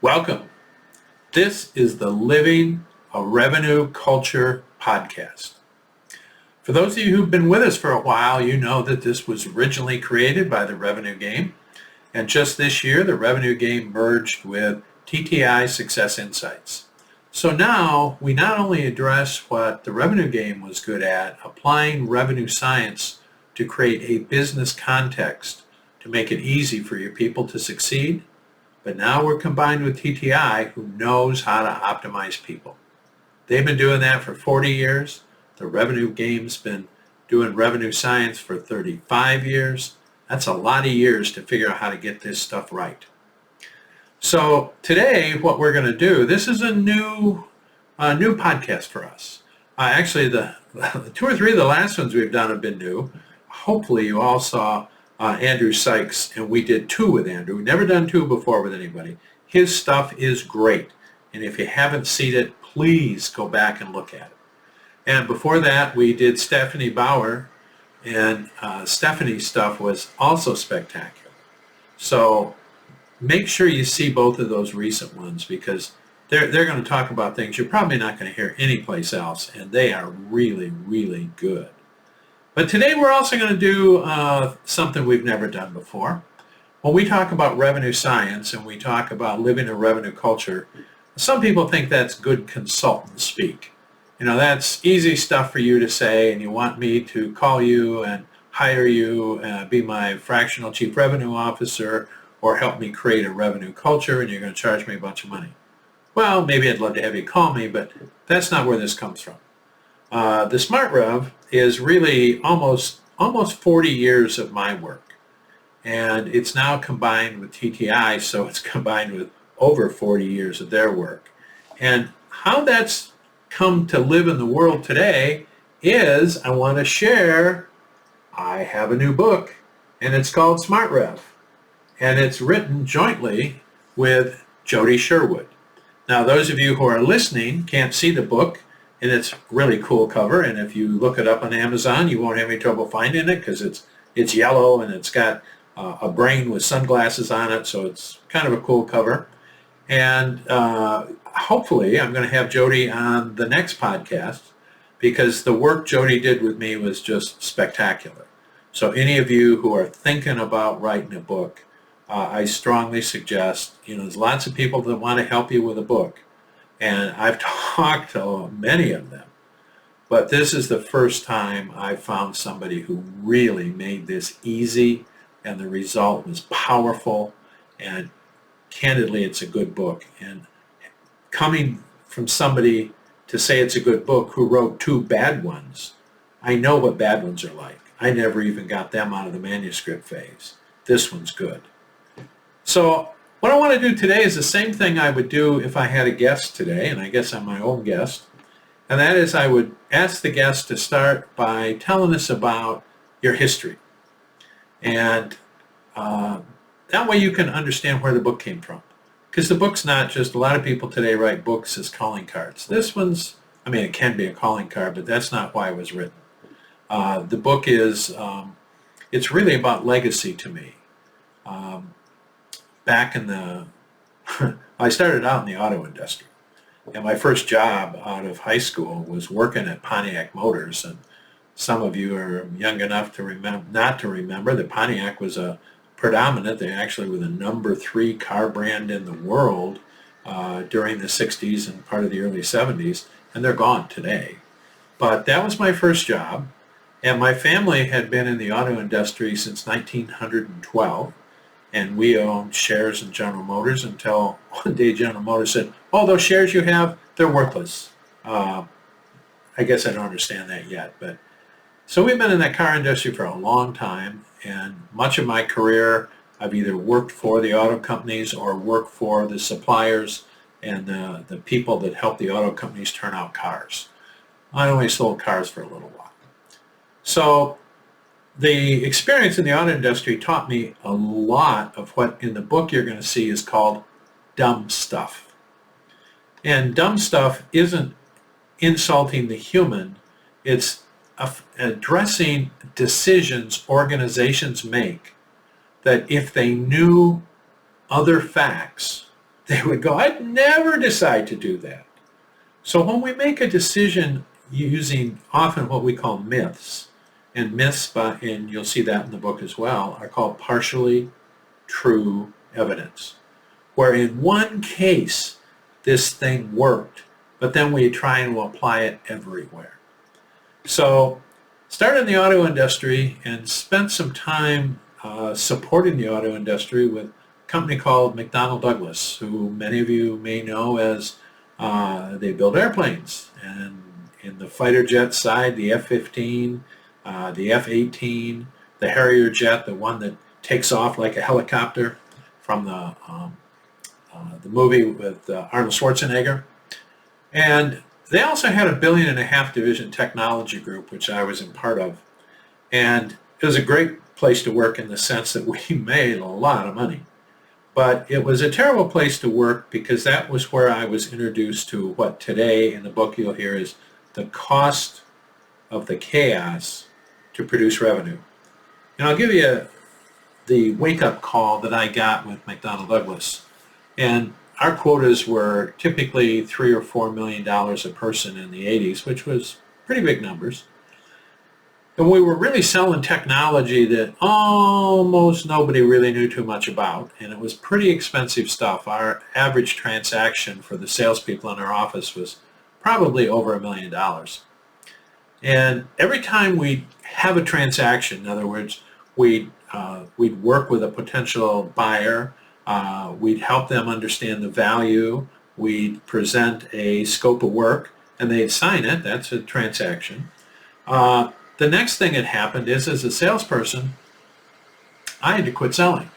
Welcome. This is the Living a Revenue Culture podcast. For those of you who've been with us for a while, you know that this was originally created by the Revenue Game. And just this year, the Revenue Game merged with TTI Success Insights. So now we not only address what the Revenue Game was good at, applying revenue science to create a business context to make it easy for your people to succeed, but now we're combined with TTI, who knows how to optimize people. They've been doing that for 40 years. The Revenue Game's been doing revenue science for 35 years. That's a lot of years to figure out how to get this stuff right. So today, what we're going to do, this is a new podcast for us. Actually, the 2 or 3 of the last ones we've done have been new. Hopefully you all saw Andrew Sykes, and we did 2 with Andrew. We've never done 2 before with anybody. His stuff is great, and if you haven't seen it, please go back and look at it. And before that, we did Stephanie Bauer, and Stephanie's stuff was also spectacular. So make sure you see both of those recent ones, because they're going to talk about things you're probably not going to hear anyplace else, and they are really, really good. But today we're also going to do something we've never done before. When we talk about revenue science and we talk about living a revenue culture, some people think that's good consultant speak. You know, that's easy stuff for you to say, and you want me to call you and hire you, be my fractional chief revenue officer, or help me create a revenue culture, and you're going to charge me a bunch of money. Well, maybe I'd love to have you call me, but that's not where this comes from. The SmartRev is really almost 40 years of my work, and it's now combined with TTI, so it's combined with over 40 years of their work. And how that's come to live in the world today is, I want to share, I have a new book, and it's called SmartRev, and it's written jointly with Jody Sherwood. Now, those of you who are listening can't see the book, and it's a really cool cover, and if you look it up on Amazon, you won't have any trouble finding it, because it's yellow and it's got a brain with sunglasses on it, so it's kind of a cool cover. And hopefully I'm going to have Jody on the next podcast, because the work Jody did with me was just spectacular. So any of you who are thinking about writing a book, I strongly suggest, there's lots of people that want to help you with a book, and I've talked to many of them, but this is the first time I've found somebody who really made this easy, and the result was powerful, and candidly, it's a good book. And coming from somebody to say it's a good book who wrote 2 bad ones, I know what bad ones are like. I never even got them out of the manuscript phase. This one's good. So what I want to do today is the same thing I would do if I had a guest today, and I guess I'm my own guest, and that is I would ask the guest to start by telling us about your history. And that way you can understand where the book came from. Because the book's not just, a lot of people today write books as calling cards. This one's, it can be a calling card, but that's not why it was written. The book is, it's really about legacy to me. Back in I started out in the auto industry, and my first job out of high school was working at Pontiac Motors, and some of you are young enough to remember that Pontiac was a predominant, they actually were the number 3 car brand in the world during the 60s and part of the early 70s, and they're gone today. But that was my first job, and my family had been in the auto industry since 1912. And we owned shares in General Motors until one day General Motors said, "Oh, those shares you have, they're worthless." I guess I don't understand that yet. But so we've been in that car industry for a long time, and much of my career I've either worked for the auto companies or worked for the suppliers and the people that help the auto companies turn out cars. I only sold cars for a little while. So the experience in the auto industry taught me a lot of what in the book you're going to see is called dumb stuff. And dumb stuff isn't insulting the human, it's addressing decisions organizations make that if they knew other facts, they would go, I'd never decide to do that. So when we make a decision using often what we call myths, and myths, and you'll see that in the book as well, are called partially true evidence, where in one case this thing worked, but then we try and apply it everywhere. So started in the auto industry and spent some time supporting the auto industry with a company called McDonnell Douglas, who many of you may know as they build airplanes. And in the fighter jet side, the F-15, the F-18, the Harrier jet, the one that takes off like a helicopter from the movie with Arnold Schwarzenegger. And they also had a $1.5 billion division technology group, which I was in part of. And it was a great place to work in the sense that we made a lot of money. But it was a terrible place to work because that was where I was introduced to what today in the book you'll hear is the cost of the chaos to produce revenue. And I'll give you the wake-up call that I got with McDonnell Douglas. And our quotas were typically $3 or $4 million a person in the 80s, which was pretty big numbers. And we were really selling technology that almost nobody really knew too much about, and it was pretty expensive stuff. Our average transaction for the salespeople in our office was probably over $1 million. And every time we'd have a transaction, in other words, we'd work with a potential buyer, we'd help them understand the value, we'd present a scope of work, and they'd sign it. That's a transaction. The next thing that happened is, as a salesperson, I had to quit selling.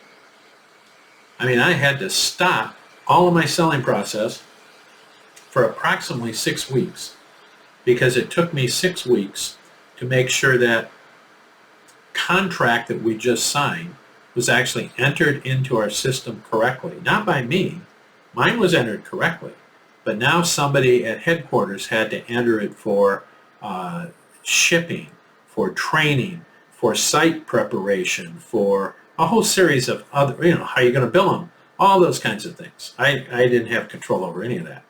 I mean, I had to stop all of my selling process for approximately 6 weeks because it took me 6 weeks to make sure that contract that we just signed was actually entered into our system correctly. Not by me. Mine was entered correctly. But now somebody at headquarters had to enter it for shipping, for training, for site preparation, for a whole series of other, how are you going to bill them? All those kinds of things. I didn't have control over any of that.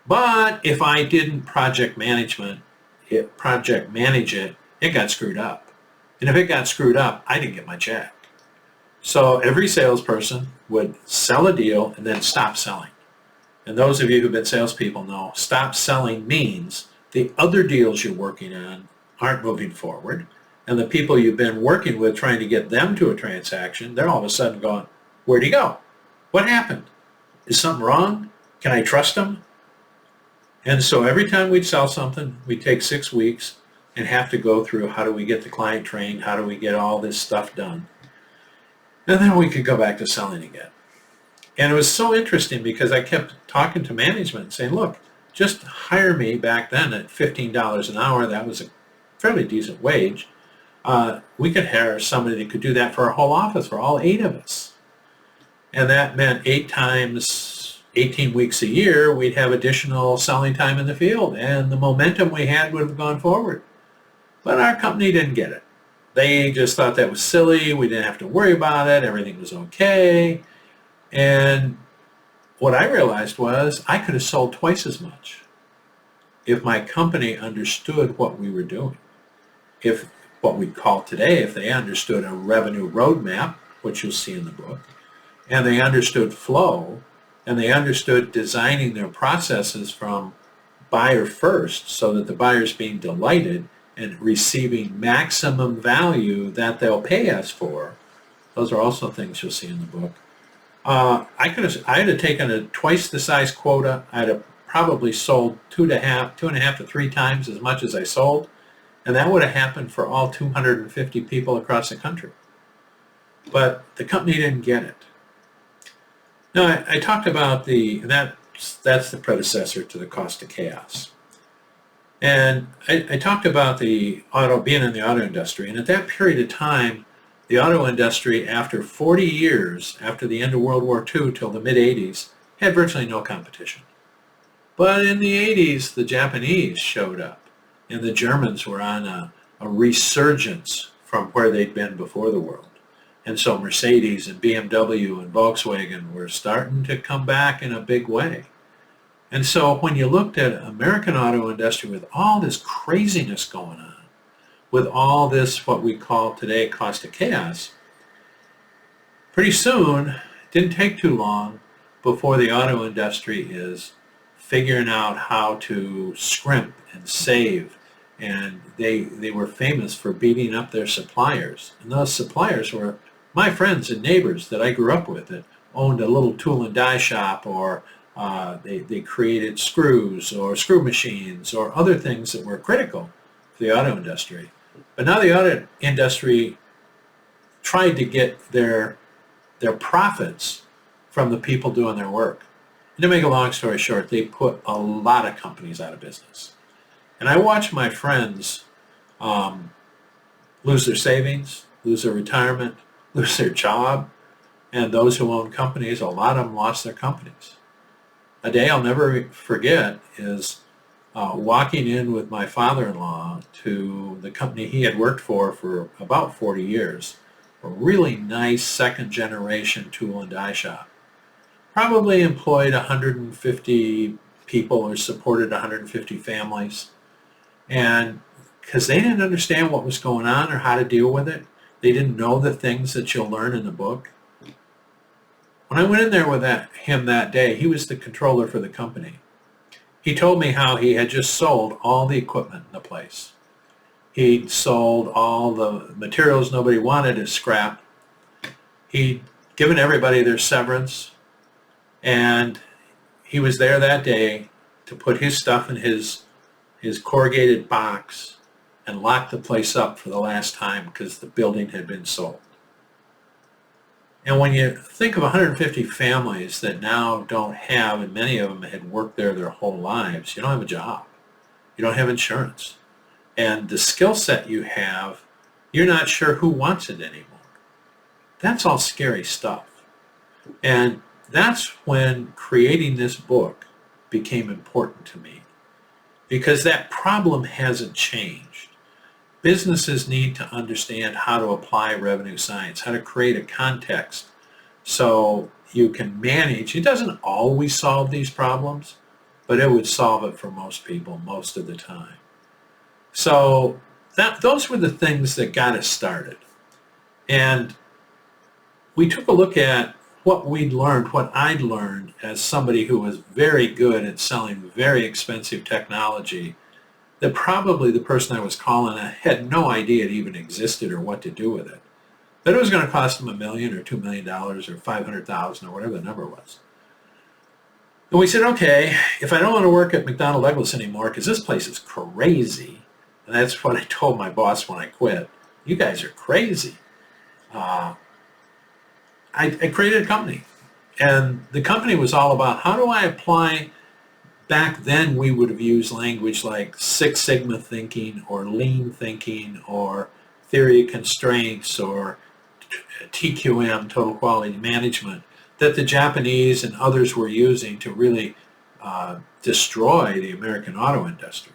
But if I didn't project manage it, it got screwed up. And if it got screwed up, I didn't get my check. So every salesperson would sell a deal and then stop selling. And those of you who've been salespeople know stop selling means the other deals you're working on aren't moving forward. And the people you've been working with trying to get them to a transaction, they're all of a sudden going, where'd he go? What happened? Is something wrong? Can I trust him? And so every time we'd sell something, we'd take 6 weeks and have to go through how do we get the client trained, how do we get all this stuff done. And then we could go back to selling again. And it was so interesting because I kept talking to management and saying, look, just hire me back then at $15 an hour. That was a fairly decent wage. We could hire somebody that could do that for our whole office, for all 8 of us. And that meant 8 times 18 weeks a year, we'd have additional selling time in the field, and the momentum we had would have gone forward. But our company didn't get it. They just thought that was silly. We didn't have to worry about it. Everything was okay. And what I realized was I could have sold twice as much if my company understood what we were doing. If what we call today, if they understood a revenue roadmap, which you'll see in the book, and they understood flow, and they understood designing their processes from buyer first so that the buyer's being delighted and receiving maximum value that they'll pay us for. Those are also things you'll see in the book. I had to taken a twice the size quota. I'd have probably sold two and a half to 3 times as much as I sold, and that would have happened for all 250 people across the country. But the company didn't get it. Now, I talked about that's the predecessor to the cost of chaos. And I talked about being in the auto industry, and at that period of time, the auto industry, after 40 years, after the end of World War II till the mid-'80s, had virtually no competition. But in the 80s, the Japanese showed up, and the Germans were on a resurgence from where they'd been before the world. And so Mercedes and BMW and Volkswagen were starting to come back in a big way. And so when you looked at American auto industry with all this craziness going on, with all this what we call today cost of chaos, pretty soon, it didn't take too long before the auto industry is figuring out how to scrimp and save. And they were famous for beating up their suppliers. And those suppliers were my friends and neighbors that I grew up with that owned a little tool and die shop, or they created screws or screw machines or other things that were critical to the auto industry. But now the auto industry tried to get their profits from the people doing their work. And to make a long story short, they put a lot of companies out of business. And I watched my friends lose their savings, lose their retirement, lose their job, and those who own companies, a lot of them lost their companies. A day I'll never forget is walking in with my father-in-law to the company he had worked for about 40 years, a really nice second-generation tool and die shop. Probably employed 150 people or supported 150 families. And because they didn't understand what was going on or how to deal with it, they didn't know the things that you'll learn in the book. When I went in there with him that day, he was the controller for the company. He told me how he had just sold all the equipment in the place. He'd sold all the materials nobody wanted as scrap. He'd given everybody their severance. And he was there that day to put his stuff in his corrugated box and lock the place up for the last time because the building had been sold. And when you think of 150 families that now don't have, and many of them had worked there their whole lives, you don't have a job. You don't have insurance. And the skill set you have, you're not sure who wants it anymore. That's all scary stuff. And that's when creating this book became important to me, because that problem hasn't changed. Businesses need to understand how to apply revenue science, how to create a context so you can manage. It doesn't always solve these problems, but it would solve it for most people most of the time. So those were the things that got us started. And we took a look at what we'd learned, what I'd learned as somebody who was very good at selling very expensive technology that probably the person I was calling had no idea it even existed or what to do with it. That it was going to cost them $1 million or $2 million or $500,000 or whatever the number was. And we said, okay, if I don't want to work at McDonnell Douglas anymore, because this place is crazy, and that's what I told my boss when I quit, you guys are crazy. I created a company. And the company was all about how do I apply. Back then, we would have used language like Six Sigma thinking or lean thinking or theory of constraints or TQM, total quality management, that the Japanese and others were using to really destroy the American auto industry.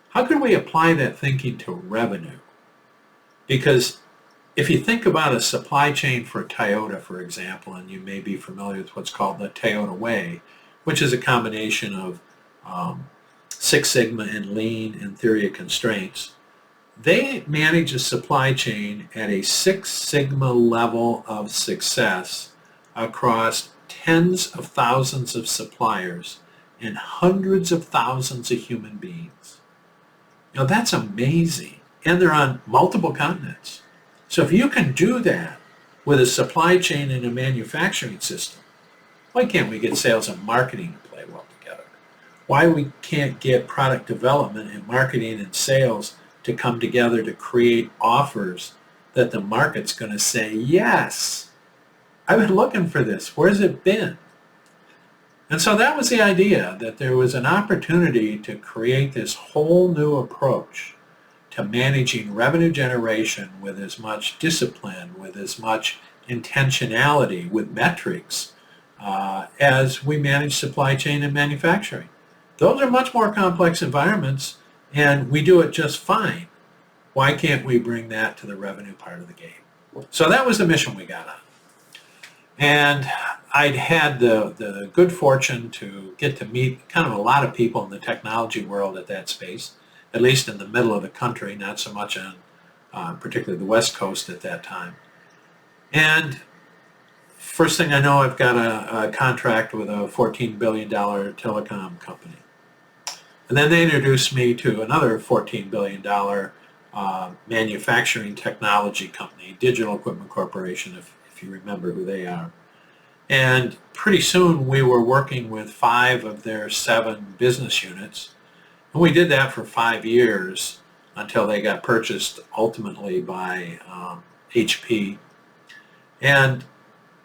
How could we apply that thinking to revenue? Because if you think about a supply chain for Toyota, for example, and you may be familiar with what's called the Toyota Way, which is a combination of Six Sigma and Lean and theory of constraints, they manage a supply chain at a Six Sigma level of success across tens of thousands of suppliers and hundreds of thousands of human beings. Now that's amazing. And they're on multiple continents. So if you can do that with a supply chain and a manufacturing system, why can't we get sales and marketing to play well together? Why we can't get product development and marketing and sales to come together to create offers that the market's going to say, yes, I've been looking for this. Where's it been? And so that was the idea, that there was an opportunity to create this whole new approach to managing revenue generation with as much discipline, with as much intentionality, with metrics, as we manage supply chain and manufacturing. Those are much more complex environments, and we do it just fine. Why can't we bring that to the revenue part of the game? So that was the mission we got on. And I'd had the good fortune to get to meet kind of a lot of people in the technology world at that space, at least in the middle of the country, not so much on particularly the West Coast at that time. And first thing I know, I've got a contract with a $14 billion telecom company. And then they introduced me to another $14 billion manufacturing technology company, Digital Equipment Corporation, if you remember who they are. And pretty soon we were working with 5 of their 7 business units. And we did that for 5 years until they got purchased ultimately by HP. And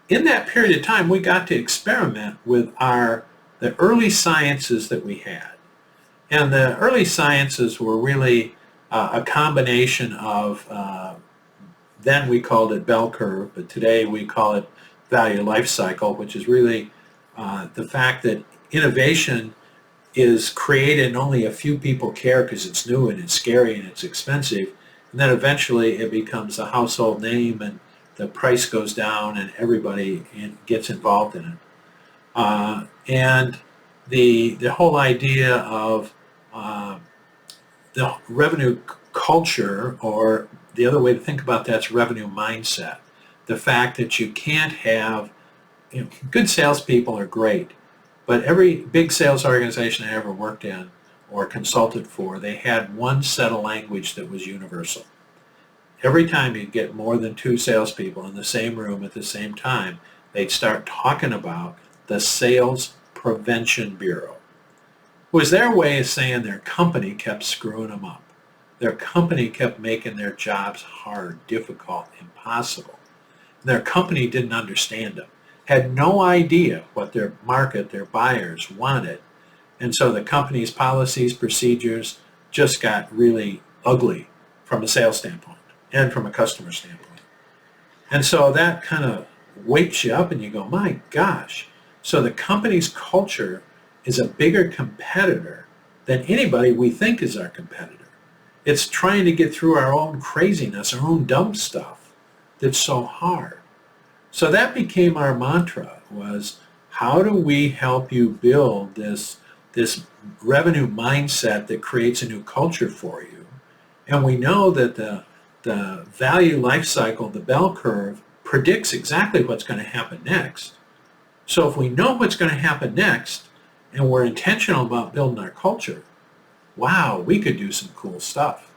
in that period of time, we got to experiment with the early sciences that we had. And the early sciences were really a combination of, then we called it bell curve, but today we call it value life cycle, which is really the fact that innovation is created and only a few people care because it's new and it's scary and it's expensive. And then eventually it becomes a household name and the price goes down and everybody gets involved in it. And the whole idea of the revenue culture, or the other way to think about that's revenue mindset. The fact that you can't have, good salespeople are great, but every big sales organization I ever worked in or consulted for, they had one set of language that was universal. Every time you'd get more than 2 salespeople in the same room at the same time, they'd start talking about the Sales Prevention Bureau. It was their way of saying their company kept screwing them up. Their company kept making their jobs hard, difficult, impossible. Their company didn't understand them, had no idea what their market, their buyers wanted. And so the company's policies, procedures just got really ugly from a sales standpoint and from a customer standpoint. And so that kind of wakes you up and you go, my gosh. So the company's culture is a bigger competitor than anybody we think is our competitor. It's trying to get through our own craziness, our own dumb stuff that's so hard. So that became our mantra, was how do we help you build this revenue mindset that creates a new culture for you? And we know that the value life cycle, the bell curve, predicts exactly what's going to happen next. So if we know what's going to happen next, and we're intentional about building our culture, wow, we could do some cool stuff.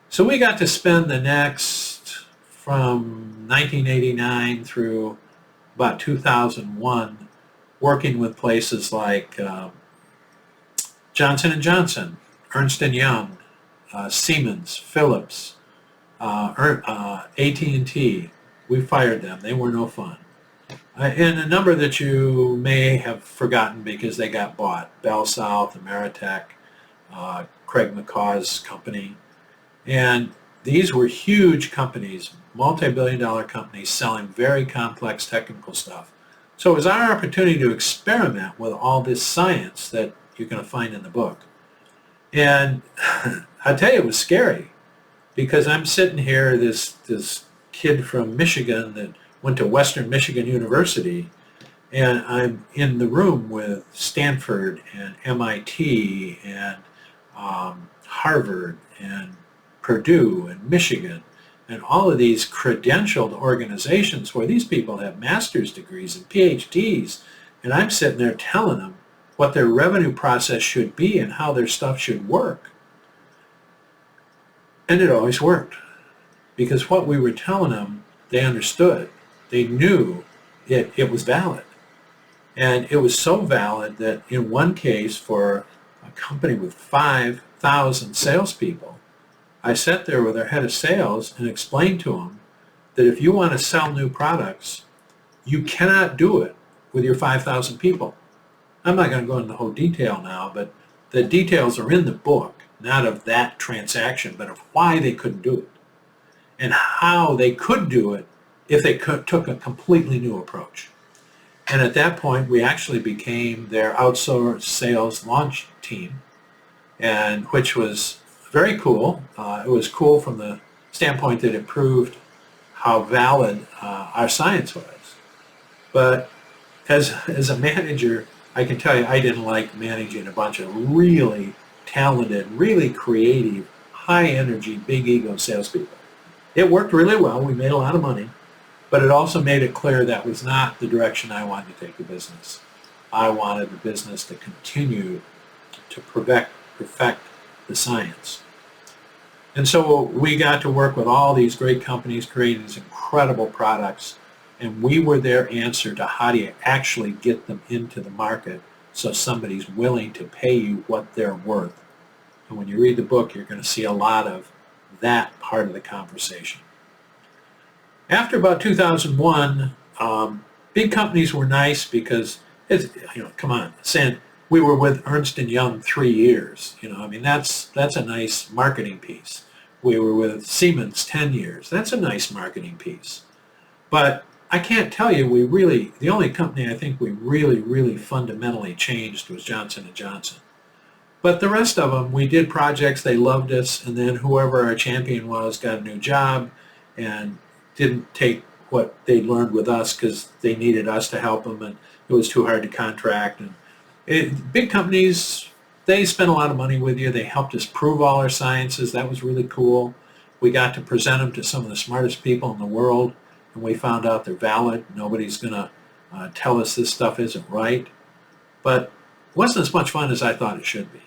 So we got to spend the next, from 1989 through about 2001, working with places like Johnson & Johnson, Ernst & Young, Siemens, Philips, AT&T. We fired them. They were no fun. And a number that you may have forgotten because they got bought. Bell South, Ameritech, Craig McCaw's company. And these were huge companies, multi-billion-dollar companies selling very complex technical stuff. So it was our opportunity to experiment with all this science that you're going to find in the book. And I tell you, it was scary because I'm sitting here, this kid from Michigan that went to Western Michigan University, and I'm in the room with Stanford and MIT and Harvard and Purdue and Michigan and all of these credentialed organizations where these people have master's degrees and PhDs, and I'm sitting there telling them what their revenue process should be and how their stuff should work. And it always worked because what we were telling them, they understood. They knew it was valid. And it was so valid that in one case for a company with 5,000 salespeople, I sat there with our head of sales and explained to him that if you want to sell new products, you cannot do it with your 5,000 people. I'm not going to go into the whole detail now, but the details are in the book, not of that transaction, but of why they couldn't do it and how they could do it if they took a completely new approach. And at that point, we actually became their outsourced sales launch team, and which was very cool. It was cool from the standpoint that it proved how valid our science was. But as a manager, I can tell you I didn't like managing a bunch of really talented, really creative, high energy, big ego salespeople. It worked really well. We made a lot of money, but it also made it clear that was not the direction I wanted to take the business. I wanted the business to continue to perfect the science. And so we got to work with all these great companies creating these incredible products, and we were their answer to how do you actually get them into the market so somebody's willing to pay you what they're worth. And when you read the book, you're going to see a lot of that part of the conversation. After about 2001, big companies were nice because, come on, saying we were with Ernst & Young 3 years. That's a nice marketing piece. We were with Siemens 10 years. That's a nice marketing piece. But I can't tell you the only company I think we really fundamentally changed was Johnson & Johnson. But the rest of them, we did projects, they loved us, and then whoever our champion was got a new job and didn't take what they learned with us because they needed us to help them, and it was too hard to contract. And big companies, they spent a lot of money with you. They helped us prove all our sciences. That was really cool. We got to present them to some of the smartest people in the world, and we found out they're valid. Nobody's going to tell us this stuff isn't right. But it wasn't as much fun as I thought it should be.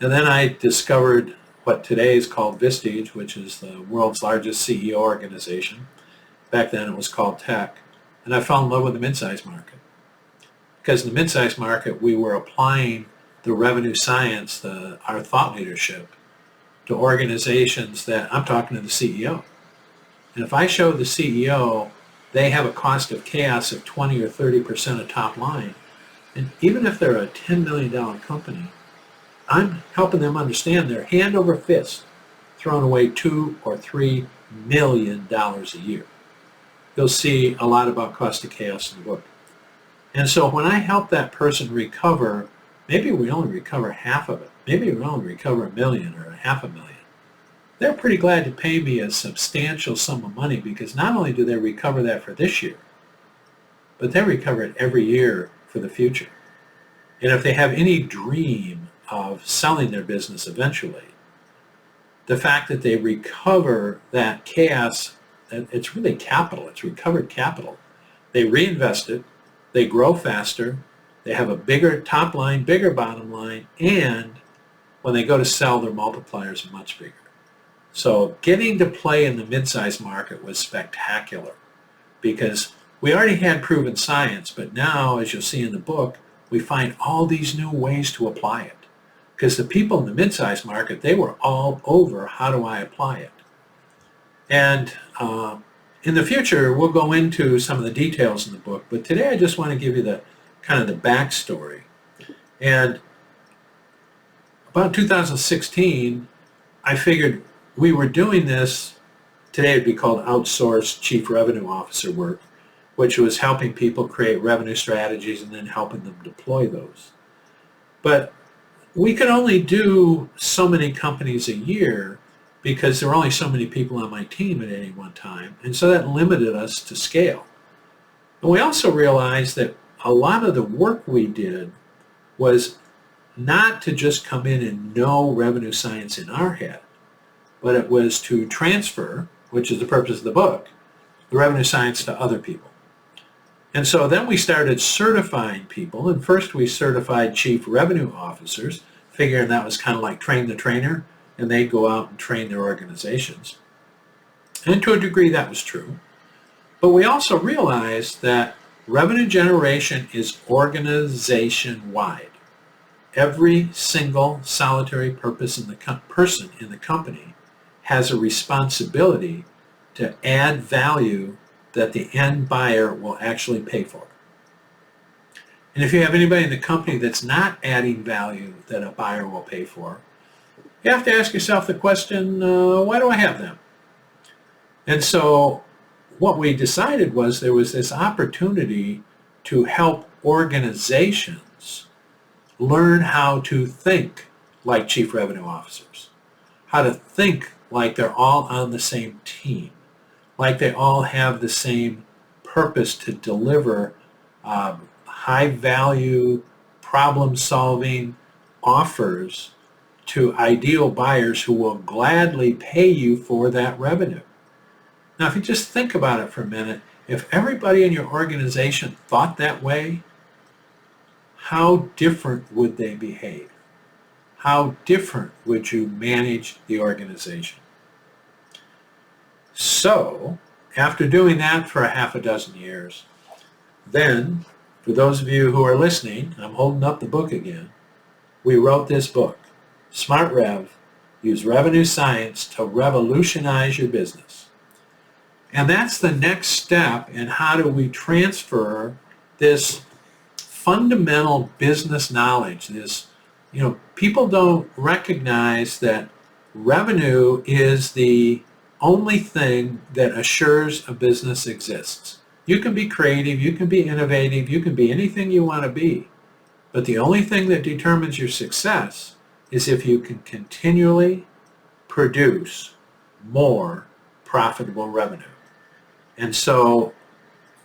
And then I discovered what today is called Vistage, which is the world's largest CEO organization. Back then it was called Tech. And I fell in love with the mid-size market. Because in the mid-size market, we were applying the revenue science, our thought leadership, to organizations that, I'm talking to the CEO. And if I show the CEO they have a cost of chaos of 20 or 30% of top line, and even if they're a $10 million company, I'm helping them understand they're hand over fist throwing away $2 or $3 million a year. You'll see a lot about cost of chaos in the book. And so when I help that person recover, maybe we only recover half of it. Maybe we only recover $1 million or $500,000. They're pretty glad to pay me a substantial sum of money because not only do they recover that for this year, but they recover it every year for the future. And if they have any dream of selling their business eventually, the fact that they recover that chaos, it's really capital, it's recovered capital. They reinvest it, they grow faster, they have a bigger top line, bigger bottom line, and when they go to sell, their multipliers are much bigger. So getting to play in the mid-sized market was spectacular because we already had proven science, but now, as you'll see in the book, we find all these new ways to apply it. Because the people in the mid-sized market, they were all over how do I apply it. And in the future, we'll go into some of the details in the book, but today I just want to give you the kind of the backstory. And about 2016, I figured we were doing this, today it'd be called outsourced chief revenue officer work, which was helping people create revenue strategies and then helping them deploy those. But we could only do so many companies a year because there were only so many people on my team at any one time, and so that limited us to scale. And we also realized that a lot of the work we did was not to just come in and know revenue science in our head, but it was to transfer, which is the purpose of the book, the revenue science to other people. And so then we started certifying people, and first we certified chief revenue officers, figuring that was kind of like train the trainer, and they'd go out and train their organizations. And to a degree that was true. But we also realized that revenue generation is organization-wide. Every single solitary person in the company has a responsibility to add value that the end buyer will actually pay for. And if you have anybody in the company that's not adding value that a buyer will pay for, you have to ask yourself the question, why do I have them? And so what we decided was there was this opportunity to help organizations learn how to think like chief revenue officers, how to think like they're all on the same team, like they all have the same purpose to deliver high-value, problem-solving offers to ideal buyers who will gladly pay you for that revenue. Now, if you just think about it for a minute, if everybody in your organization thought that way, how different would they behave? How different would you manage the organization? So, after doing that for a half a dozen years, then, for those of you who are listening, I'm holding up the book again, we wrote this book, Smart Rev, Use Revenue Science to Revolutionize Your Business. And that's the next step in how do we transfer this fundamental business knowledge, this, people don't recognize that revenue is the only thing that assures a business exists. You can be creative, you can be innovative, you can be anything you want to be, but the only thing that determines your success is if you can continually produce more profitable revenue. And so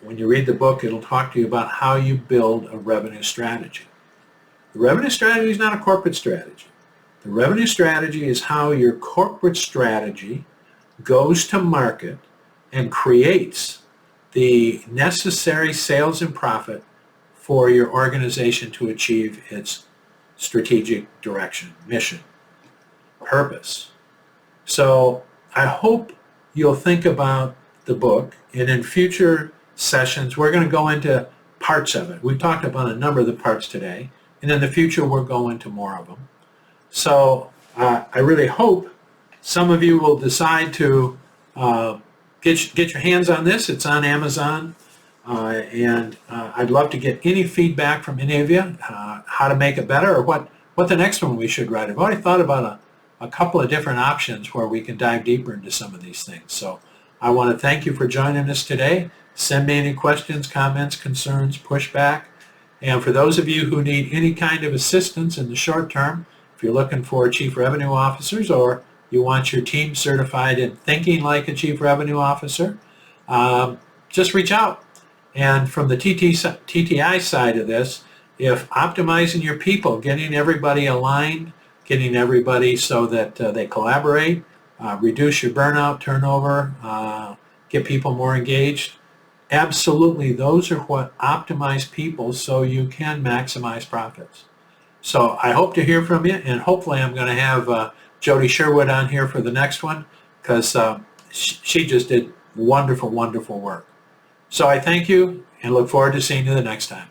when you read the book, it'll talk to you about how you build a revenue strategy. The revenue strategy is not a corporate strategy. The revenue strategy is how your corporate strategy goes to market and creates the necessary sales and profit for your organization to achieve its strategic direction, mission, purpose. So I hope you'll think about the book, and in future sessions we're going to go into parts of it. We've talked about a number of the parts today, and in the future we'll go into more of them. So I really hope some of you will decide to get your hands on this. It's on Amazon, and I'd love to get any feedback from any of you, how to make it better, or what the next one we should write. I've already thought about a couple of different options where we can dive deeper into some of these things. So I want to thank you for joining us today. Send me any questions, comments, concerns, pushback. And for those of you who need any kind of assistance in the short term, if you're looking for chief revenue officers or you want your team certified in thinking like a chief revenue officer, just reach out. And from the TTI side of this, if optimizing your people, getting everybody aligned, getting everybody so that they collaborate, reduce your burnout, turnover, get people more engaged, absolutely, those are what optimize people so you can maximize profits. So I hope to hear from you, and hopefully I'm going to have Jody Sherwood on here for the next one, because she just did wonderful, wonderful work. So I thank you and look forward to seeing you the next time.